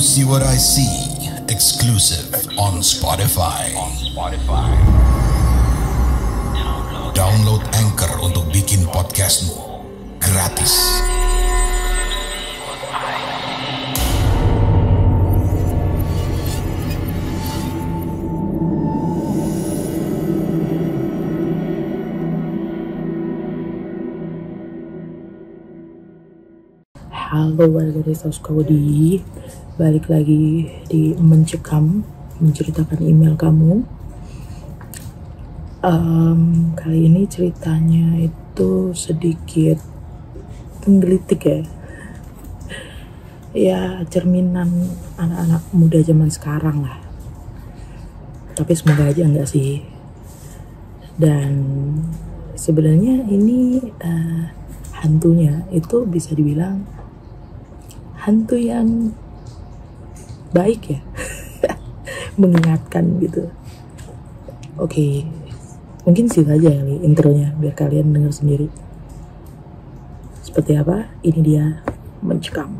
See What I See, exclusive on Spotify. Download Anchor untuk bikin podcastmu gratis. Halo warga desa Sukawati, balik lagi di Mencekam, menceritakan email kamu. Kali ini ceritanya itu sedikit menggelitik ya cerminan anak-anak muda zaman sekarang lah. Tapi semoga aja enggak sih. Dan sebenarnya ini hantunya itu bisa dibilang hantu yang baik ya. Mengingatkan gitu. Oke, mungkin sih aja kali intronya biar kalian dengar sendiri seperti apa. Ini dia Mencekam.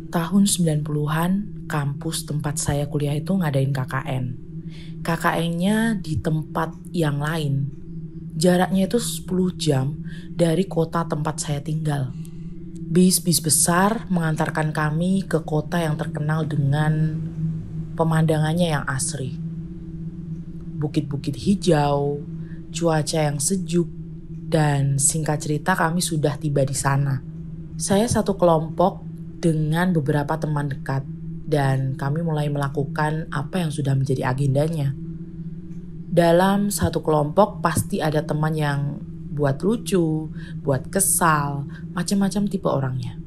Tahun 90-an, kampus tempat saya kuliah itu ngadain KKN. KKN-nya di tempat yang lain. Jaraknya itu 10 jam dari kota tempat saya tinggal. Bis-bis besar mengantarkan kami ke kota yang terkenal dengan pemandangannya yang asri. Bukit-bukit hijau, cuaca yang sejuk, dan singkat cerita kami sudah tiba di sana. Saya satu kelompok dengan beberapa teman dekat. Dan kami mulai melakukan apa yang sudah menjadi agendanya. Dalam satu kelompok pasti ada teman yang buat lucu, buat kesal, macam-macam tipe orangnya.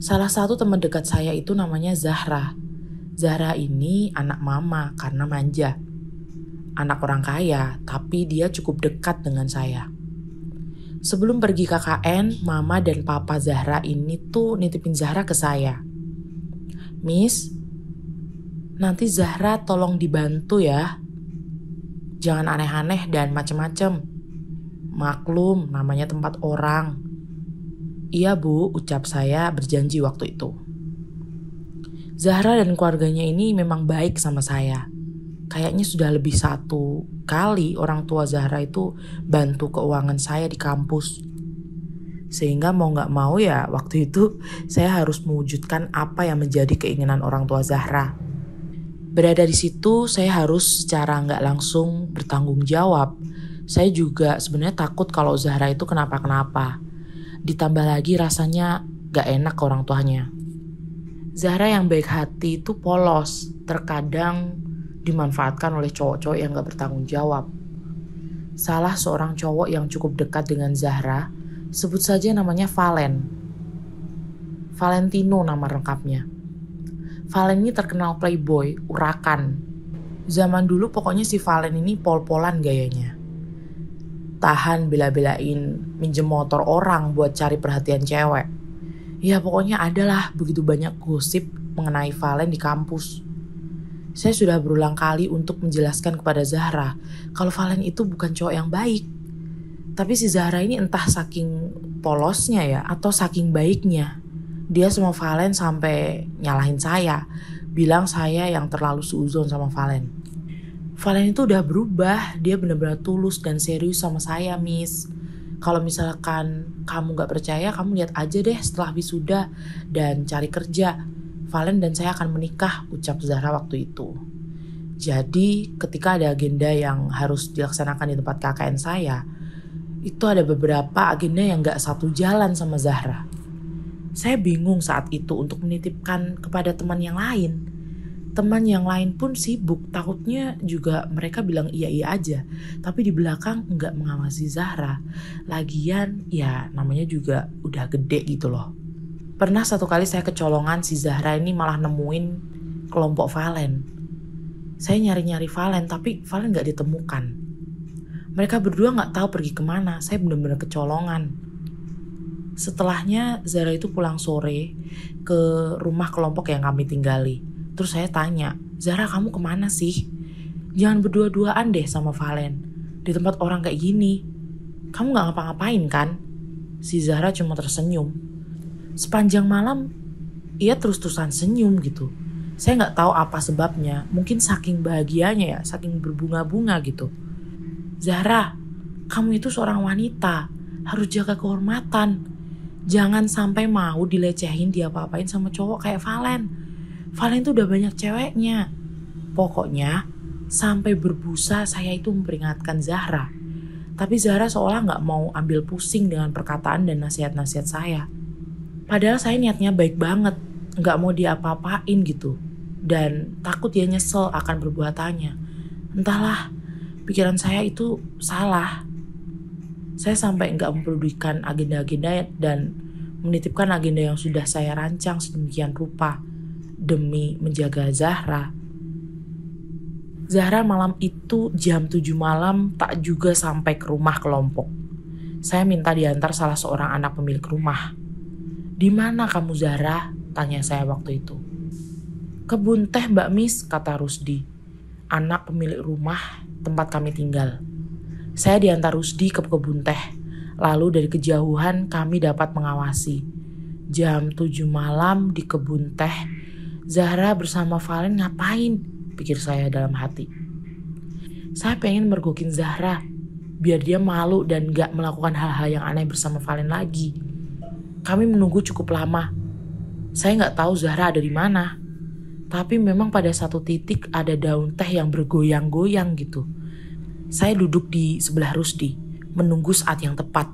Salah satu teman dekat saya itu namanya Zahra. Zahra ini anak mama karena manja. Anak orang kaya, tapi dia cukup dekat dengan saya. Sebelum pergi KKN, mama dan papa Zahra ini tuh nitipin Zahra ke saya. Miss, nanti Zahra tolong dibantu ya. Jangan aneh-aneh dan macem-macem. Maklum, namanya tempat orang. Iya bu, ucap saya berjanji waktu itu. Zahra dan keluarganya ini memang baik sama saya. Kayaknya sudah lebih 1 kali orang tua Zahra itu bantu keuangan saya di kampus. Sehingga mau gak mau ya waktu itu saya harus mewujudkan apa yang menjadi keinginan orang tua Zahra. Berada di situ saya harus secara gak langsung bertanggung jawab. Saya juga sebenarnya takut kalau Zahra itu kenapa-kenapa. Ditambah lagi rasanya gak enak ke orang tuanya. Zahra yang baik hati itu polos, terkadang dimanfaatkan oleh cowok-cowok yang gak bertanggung jawab. Salah seorang cowok yang cukup dekat dengan Zahra, sebut saja namanya Valen. Valentino nama lengkapnya. Valen ini terkenal playboy, urakan. Zaman dulu pokoknya si Valen ini pol-polan gayanya. Tahan bela-belain minjem motor orang buat cari perhatian cewek. Ya pokoknya adalah begitu banyak gosip mengenai Valen di kampus. Saya sudah berulang kali untuk menjelaskan kepada Zahra kalau Valen itu bukan cowok yang baik. Tapi si Zahra ini entah saking polosnya ya atau saking baiknya. Dia sama Valen sampai nyalahin saya. Bilang saya yang terlalu seuzon sama Valen. Valen itu udah berubah. Dia benar-benar tulus dan serius sama saya, Miss. Kalau misalkan kamu gak percaya, kamu lihat aja deh setelah wisuda dan cari kerja. Valen dan saya akan menikah, ucap Zahra waktu itu. Jadi ketika ada agenda yang harus dilaksanakan di tempat KKN saya, itu ada beberapa agenda yang gak satu jalan sama Zahra. Saya bingung saat itu untuk menitipkan kepada teman yang lain. Teman yang lain pun sibuk, takutnya juga mereka bilang iya-iya aja. Tapi di belakang gak mengawasi Zahra. Lagian ya namanya juga udah gede gitu loh. Pernah satu kali saya kecolongan si Zahra ini malah nemuin kelompok Valen. Saya nyari-nyari Valen tapi Valen gak ditemukan. Mereka berdua gak tahu pergi kemana. Saya benar-benar kecolongan. Setelahnya Zahra itu pulang sore ke rumah kelompok yang kami tinggali. Terus saya tanya, Zahra kamu kemana sih? Jangan berdua-duaan deh sama Valen. di tempat orang kayak gini? Kamu gak ngapa-ngapain kan? Si Zahra cuma tersenyum. Sepanjang malam ia terus-terusan senyum gitu. Saya gak tahu apa sebabnya. Mungkin saking bahagianya ya, saking berbunga-bunga gitu. Zahra, kamu itu seorang wanita, harus jaga kehormatan. Jangan sampai mau dilecehin, diapa-apain sama cowok kayak Valen. Valen tuh udah banyak ceweknya. Pokoknya sampai berbusa saya itu memperingatkan Zahra. Tapi Zahra seolah gak mau ambil pusing dengan perkataan dan nasihat-nasihat saya. Padahal saya niatnya baik banget, gak mau diapa-apain gitu. Dan takut dia nyesel akan perbuatannya. Entahlah, pikiran saya itu salah. Saya sampai gak mempedulikan agenda-agenda dan menitipkan agenda yang sudah saya rancang sedemikian rupa demi menjaga Zahra. Zahra malam itu jam 7 malam tak juga sampai ke rumah kelompok. Saya minta diantar salah seorang anak pemilik rumah. "Di mana kamu Zahra?" tanya saya waktu itu. "Kebun teh Mbak Miss," kata Rusdi, anak pemilik rumah tempat kami tinggal. Saya diantar Rusdi ke kebun teh. Lalu dari kejauhan kami dapat mengawasi. Jam 7 malam di kebun teh, Zahra bersama Valen ngapain? Pikir saya dalam hati. Saya pengen mergokin Zahra, biar dia malu dan gak melakukan hal-hal yang aneh bersama Valen lagi. Kami menunggu cukup lama. Saya gak tahu Zahra ada di mana. Tapi memang pada satu titik ada daun teh yang bergoyang-goyang gitu. Saya duduk di sebelah Rusdi, menunggu saat yang tepat.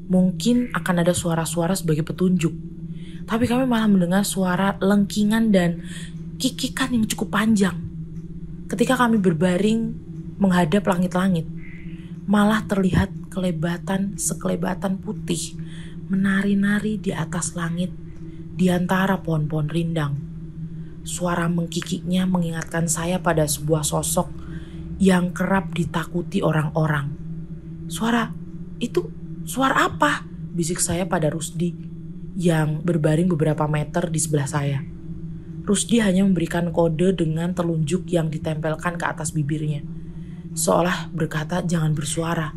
Mungkin akan ada suara-suara sebagai petunjuk. Tapi kami malah mendengar suara lengkingan dan kikikan yang cukup panjang. Ketika kami berbaring menghadap langit-langit, malah terlihat sekelebatan putih menari-nari di atas langit di antara pohon-pohon rindang. Suara mengkikiknya mengingatkan saya pada sebuah sosok yang kerap ditakuti orang-orang. "Suara itu, suara apa?" bisik saya pada Rusdi yang berbaring beberapa meter di sebelah saya. Rusdi hanya memberikan kode dengan telunjuk yang ditempelkan ke atas bibirnya, seolah berkata jangan bersuara.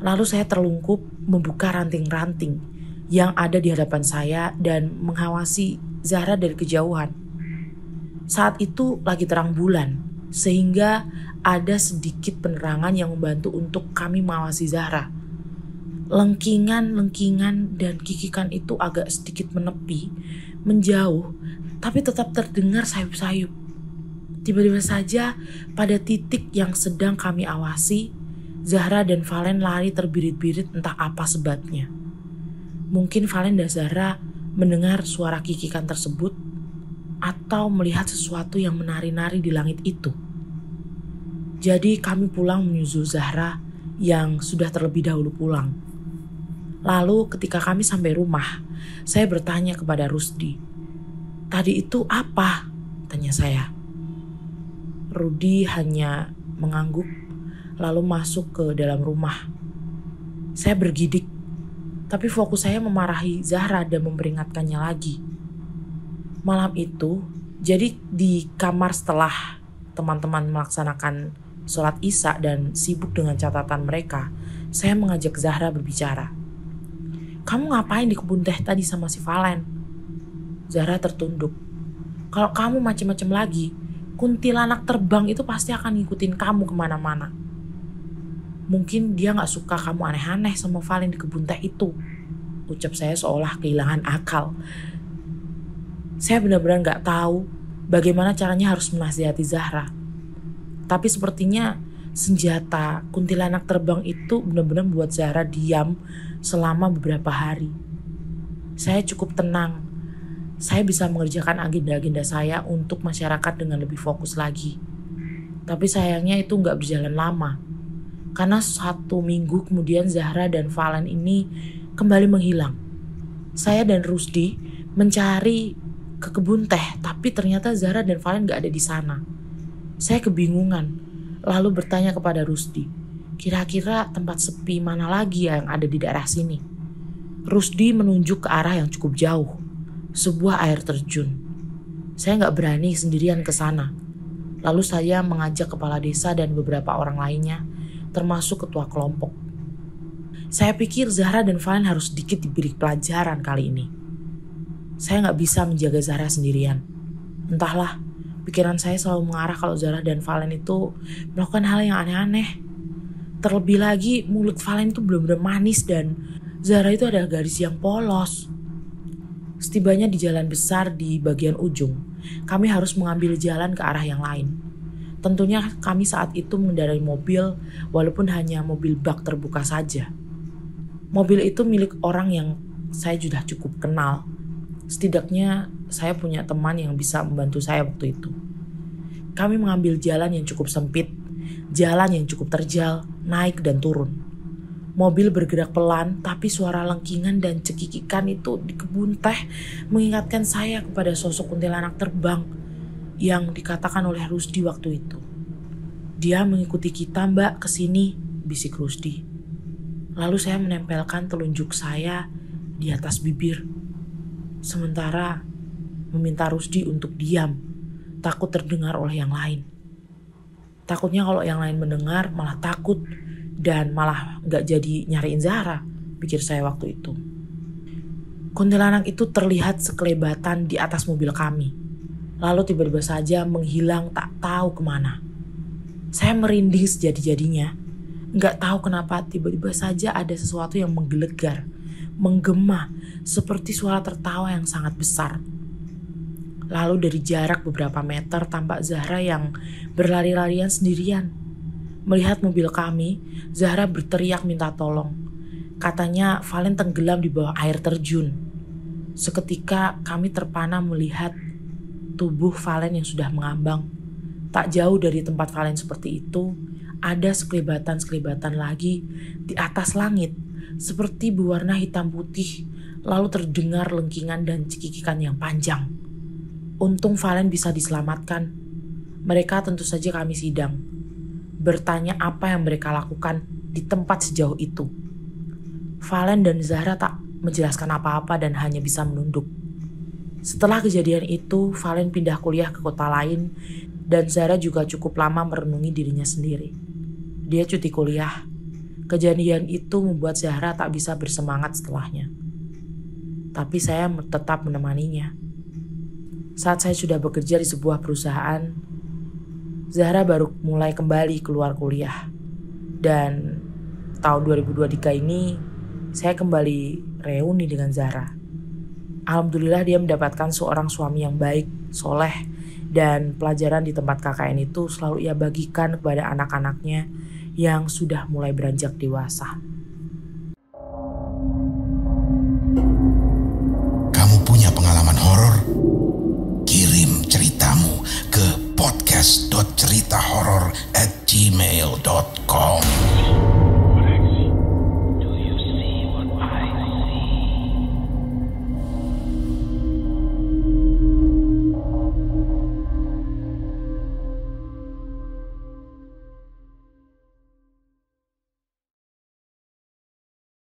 Lalu saya terlungkup membuka ranting-ranting yang ada di hadapan saya dan mengawasi Zahra dari kejauhan. Saat itu lagi terang bulan, sehingga ada sedikit penerangan yang membantu untuk kami mengawasi Zahra. Lengkingan dan kikikan itu agak sedikit menepi, menjauh, tapi tetap terdengar sayup-sayup. Tiba-tiba saja pada titik yang sedang kami awasi, Zahra dan Valen lari terbirit-birit entah apa sebabnya. Mungkin Valen dan Zahra mendengar suara kikikan tersebut atau melihat sesuatu yang menari-nari di langit itu. Jadi kami pulang menyusul Zahra yang sudah terlebih dahulu pulang. Lalu ketika kami sampai rumah, saya bertanya kepada Rusdi, "Tadi itu apa?" tanya saya. Rudi hanya mengangguk lalu masuk ke dalam rumah. Saya bergidik, tapi fokus saya memarahi Zahra dan memperingatkannya lagi. Malam itu, jadi di kamar setelah teman-teman melaksanakan sholat Isya dan sibuk dengan catatan mereka, saya mengajak Zahra berbicara. "Kamu ngapain di kebun teh tadi sama si Valen?" Zahra tertunduk. "Kalau kamu macem-macem lagi, kuntilanak terbang itu pasti akan ngikutin kamu kemana-mana. Mungkin dia gak suka kamu aneh-aneh sama Valen di kebun teh itu," ucap saya seolah kehilangan akal. Saya benar-benar gak tahu bagaimana caranya harus menasihati Zahra. Tapi sepertinya senjata kuntilanak terbang itu benar-benar membuat Zahra diam selama beberapa hari. Saya cukup tenang. Saya bisa mengerjakan agenda-agenda saya untuk masyarakat dengan lebih fokus lagi. Tapi sayangnya itu gak berjalan lama. Karena 1 minggu kemudian Zahra dan Valen ini kembali menghilang. Saya dan Rusdi mencari ke kebun teh, tapi ternyata Zahra dan Valen gak ada di sana. Saya kebingungan, lalu bertanya kepada Rusdi, kira-kira tempat sepi mana lagi yang ada di daerah sini? Rusdi menunjuk ke arah yang cukup jauh, sebuah air terjun. Saya gak berani sendirian ke sana. Lalu saya mengajak kepala desa dan beberapa orang lainnya termasuk ketua kelompok. Saya pikir Zahra dan Valen harus sedikit diberi pelajaran kali ini. Saya gak bisa menjaga Zahra sendirian. Entahlah, pikiran saya selalu mengarah kalau Zahra dan Valen itu melakukan hal yang aneh-aneh. Terlebih lagi mulut Valen itu benar-benar manis dan Zahra itu ada garis yang polos. Setibanya di jalan besar di bagian ujung, kami harus mengambil jalan ke arah yang lain. Tentunya kami saat itu mengendarai mobil walaupun hanya mobil bak terbuka saja. Mobil itu milik orang yang saya sudah cukup kenal. Setidaknya saya punya teman yang bisa membantu saya waktu itu. Kami mengambil jalan yang cukup sempit, jalan yang cukup terjal, naik dan turun. Mobil bergerak pelan, tapi suara lengkingan dan cekikikan itu di kebun teh mengingatkan saya kepada sosok kuntilanak terbang yang dikatakan oleh Rusdi waktu itu. Dia mengikuti kita, Mbak, ke sini, bisik Rusdi. Lalu saya menempelkan telunjuk saya di atas bibir. Sementara meminta Rusdi untuk diam, takut terdengar oleh yang lain. Takutnya kalau yang lain mendengar malah takut dan malah gak jadi nyariin Zahra, pikir saya waktu itu. Kuntilanak itu terlihat sekelebatan di atas mobil kami, lalu tiba-tiba saja menghilang tak tahu kemana. Saya merinding sejadi-jadinya, gak tahu kenapa tiba-tiba saja ada sesuatu yang menggelegar, menggema seperti suara tertawa yang sangat besar. Lalu dari jarak beberapa meter tampak Zahra yang berlari-larian sendirian. Melihat mobil kami, Zahra berteriak minta tolong. Katanya Valen tenggelam di bawah air terjun. Seketika kami terpana melihat tubuh Valen yang sudah mengambang. Tak jauh dari tempat Valen seperti itu, ada sekelebatan-sekelebatan lagi di atas langit, seperti berwarna hitam putih, lalu terdengar lengkingan dan cekikikan yang panjang. Untung Valen bisa diselamatkan. Mereka tentu saja kami sidang, bertanya apa yang mereka lakukan di tempat sejauh itu. Valen dan Zahra tak menjelaskan apa-apa dan hanya bisa menunduk. Setelah kejadian itu, Valen pindah kuliah ke kota lain dan Zahra juga cukup lama merenungi dirinya sendiri. Dia cuti kuliah. Kejadian itu membuat Zahra tak bisa bersemangat setelahnya. Tapi saya tetap menemaninya. Saat saya sudah bekerja di sebuah perusahaan, Zahra baru mulai kembali keluar kuliah. Dan tahun 2023 ini saya kembali reuni dengan Zahra. Alhamdulillah dia mendapatkan seorang suami yang baik, soleh, dan pelajaran di tempat KKN itu selalu ia bagikan kepada anak-anaknya yang sudah mulai beranjak dewasa. Kamu punya pengalaman horor? Kirim ceritamu ke podcast.ceritahoror@gmail.com.